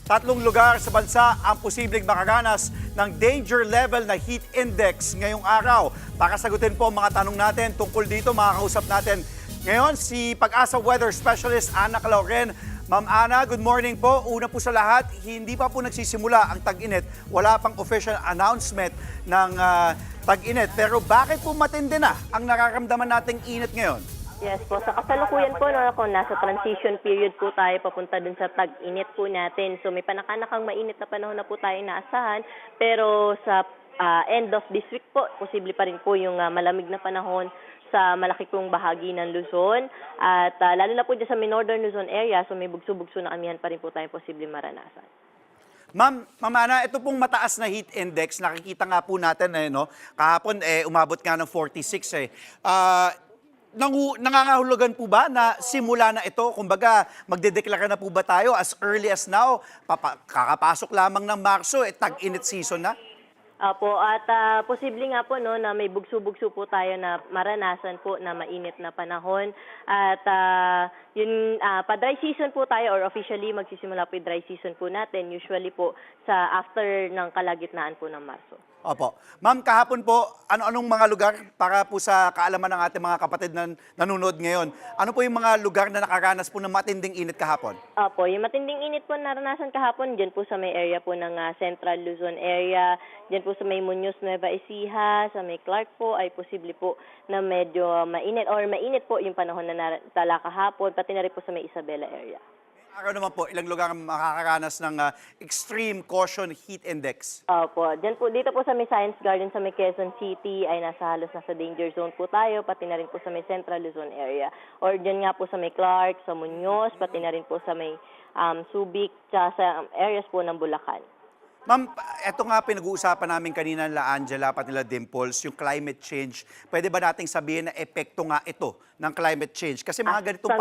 Tatlong lugar sa bansa ang posibleng makaranas ng danger level na heat index ngayong araw. Para sagutin po ang mga tanong natin tungkol dito, makakausap natin ngayon si Pag-asa Weather Specialist Ana Calauren. Ma'am Ana, good morning po. Una po sa lahat, hindi pa po nagsisimula ang tag-init. Wala pang official announcement ng tag-init. Pero bakit po matindi na ang nararamdaman nating init ngayon? Yes po, sa kasalukuyan po, kung nasa transition period po tayo papunta dun sa tag-init po natin. So may panakanakang mainit na panahon na po tayo inaasahan, pero sa end of this week po, posible pa rin po yung malamig na panahon sa malaki pong bahagi ng Luzon. At lalo na po dyan sa may northern Luzon area, so may bugso-bugso na amihan pa rin po tayo posible maranasan. Ma'am Ana, ito pong mataas na heat index, nakikita nga po natin, kahapon umabot nga ng 46 nangangahulugan po ba na simula na ito? Kumbaga, magdedeklara na po ba tayo as early as now? Kakapasok lamang ng Marso, tag-init season na? Apo, at posible nga po na may bugso-bugso po tayo na maranasan po na mainit na panahon. At pa-dry season po tayo or officially magsisimula po yung dry season po natin usually po sa after ng kalagitnaan po ng Marso. Opo. Ma'am, kahapon po, ano-anong mga lugar para po sa kaalaman ng ating mga kapatid na nanonood ngayon? Ano po yung mga lugar na nakaranas po ng matinding init kahapon? Opo, yung matinding init po naranasan kahapon, dyan po sa may area po ng Central Luzon area, dyan po sa may Muñoz, Nueva Ecija, sa may Clark po, ay posible po na medyo mainit or mainit po yung panahon na natala kahapon, pati na rin po sa may Isabela area. Araw naman po, ilang lugar ang makakaranas ng extreme caution heat index? Opo, dito po sa may Science Garden sa may Quezon City ay halos nasa danger zone po tayo, pati na rin po sa may Central Luzon area. Or dyan nga po sa may Clark, sa Muñoz, pati na rin po sa may Subic, sa areas po ng Bulacan. Ma'am, eto nga pinag-uusapan namin kanina nila Angela pati nila Dimples, yung climate change. Pwede ba nating sabihin na epekto nga ito ng climate change? Kasi mga ganitong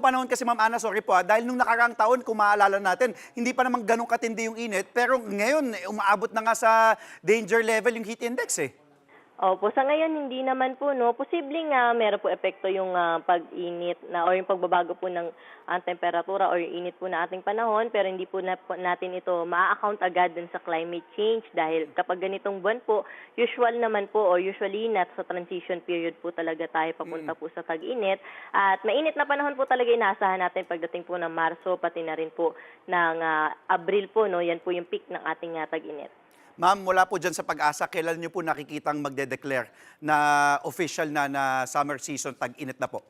panahon kasi Ma'am Ana, sorry po dahil nung nakaraang taon, kung maalala natin, hindi pa naman ganun katindi yung init, pero ngayon umaabot na nga sa danger level yung heat index Opo, sa ngayon hindi naman po posibleng meron po epekto yung pag-init na or yung pagbabago po ng temperatura or yung init po na ating panahon, pero hindi po natin ito maa-account agad dun sa climate change dahil kapag ganitong buwan po, usually nasa transition period po talaga tayo papunta po sa tag-init at mainit na panahon po talaga inaasahan natin pagdating po ng Marso pati na rin po ng Abril po, yan po yung peak ng ating tag-init. Ma'am, mula po dyan sa Pag-asa, kailan niyo po nakikitang magde-declare na official na summer season, tag-init na po?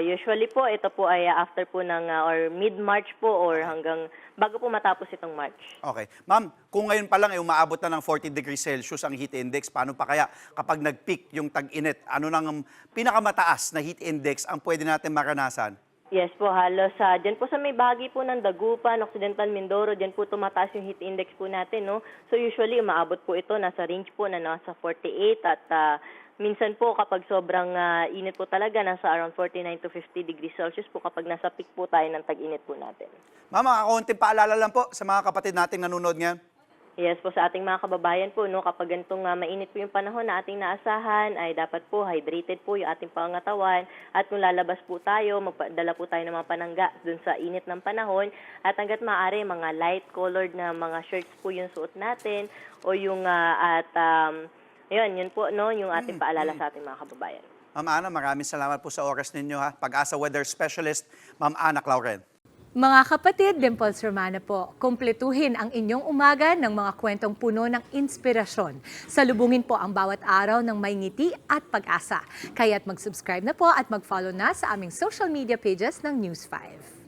Usually po, ito po ay after po ng or mid-March po or hanggang bago po matapos itong March. Okay. Ma'am, kung ngayon pa lang umaabot na ng 40 degrees Celsius ang heat index, paano pa kaya kapag nag-peak yung tag-init? Ano nang pinakamataas na heat index ang pwede natin maranasan? Yes po, halos dyan po sa may bahagi po ng Dagupan, Occidental Mindoro, dyan po tumataas yung heat index po natin, So usually umaabot po ito, nasa range po na nasa 48 at minsan po kapag sobrang init po talaga, nasa around 49 to 50 degrees Celsius po kapag nasa peak po tayo ng tag-init po natin. Mama, kaunting paalala lang po sa mga kapatid nating nanonood ngayon. Yes po, sa ating mga kababayan po, kapag ganitong mainit po yung panahon na ating naasahan, ay dapat po hydrated po yung ating pangangatawan. At kung lalabas po tayo, magdala po tayo ng mga panangga dun sa init ng panahon. At hanggat maaari, mga light-colored na mga shirts po yung suot natin. O yung, yun po, yung ating paalala sa ating mga kababayan. Ma'am Ana, maraming salamat po sa oras ninyo. Pag-asa Weather Specialist, Ma'am Ana Calauren. Mga kapatid, Dimples Romana po, kumpletuhin ang inyong umaga ng mga kwentong puno ng inspirasyon. Salubungin po ang bawat araw ng may ngiti at pag-asa. Kaya't mag-subscribe na po at mag-follow na sa aming social media pages ng News 5.